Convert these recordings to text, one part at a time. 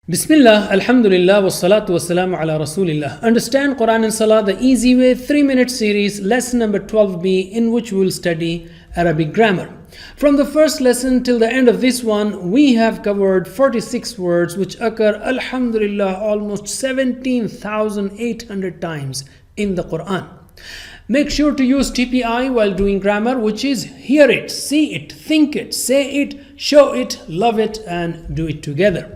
Bismillah, Alhamdulillah, wassalatu wassalamu ala Rasulillah. Understand Quran and Salah the easy way 3-minute series, lesson number 12b, in which we will study Arabic grammar. From the first lesson till the end of this one, we have covered 46 words which occur, Alhamdulillah, almost 17,800 times in the Quran. Make sure to use TPI while doing grammar, which is hear it, see it, think it, say it, show it, love it, and do it together.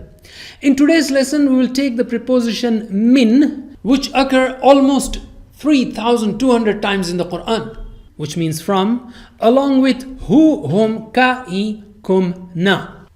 In today's lesson, we will take the preposition min, which occur almost 3,200 times in the Quran, which means from, along with hu, hum, ka, I, kum, na.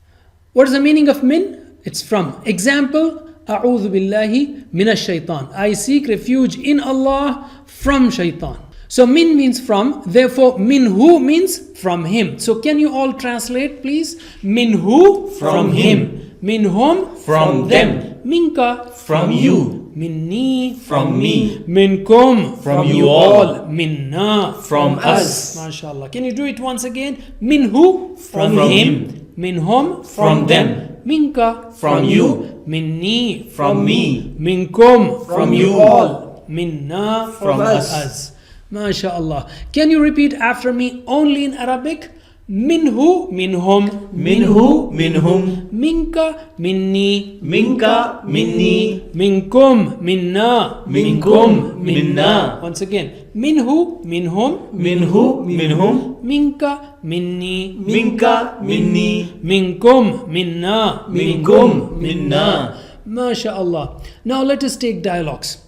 What is the meaning of min? It's from. Example, A'udhu billahi minash shaitan. I seek refuge in Allah from shaitan. So min means from, therefore minhu means from him. So can you all translate, please? Minhu, from him. Minhum, from them. Minka, from you. Minni, from me. Minkum, from you all. Minna, from us. MashaAllah. Can you do it once again? Minhu, from him. Minhum, from them. Minka, from you. Minni, from me. Minkum, from you all. Minna, from us. MashaAllah. Can you repeat after me only in Arabic? Minhu, minhum, minhu, minhum, minka, minni, minka, minni, minkum, minna, minkum, minna. Once again, minhu, minhum, minhu, minhum, minka, minni, minka, minni, minkum, minna, minkum, minna. MashaAllah. Now let us take dialogues.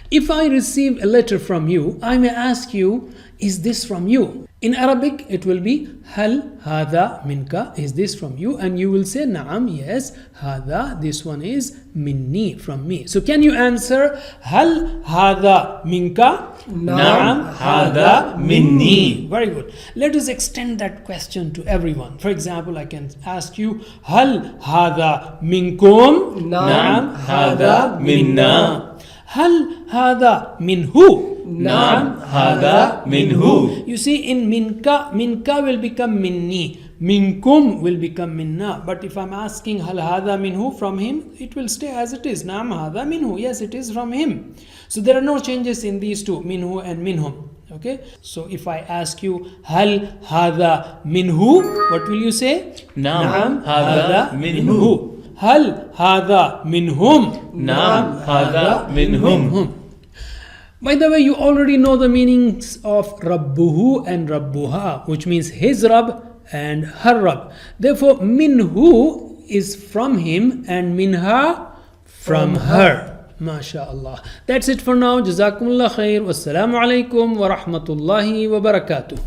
If I receive a letter from you, I may ask you, is this from you? In Arabic, it will be Hal hada minka, is this from you? And you will say, Naam, yes, hada, this one is minni, from me. So can you answer Hal hada minka? Naam, hada minni. Very good. Let us extend that question to everyone. For example, I can ask you, Hal hada minkum? Naam, hada minna. Hal hada minhu? Naam, hada minhu. You see, in minka will become minni, minkum will become minna. But if I'm asking hal hada minhu, from him, it will stay as it is. Naam hada minhu. Yes, it is from him. So there are no changes in these two, minhu and minhum. Okay. So if I ask you hal hada minhu, what will you say? Naam hada minhu. Hal hada minhum? Naam hada minhum. By the way, you already know the meanings of Rabbuhu and Rabbuha, which means his Rabb and her Rabb. Therefore, minhu is from him and minha from her. MashaAllah. That's it for now. Jazakumullah khair. Wassalamu alaikum wa rahmatullahi wa barakatuh.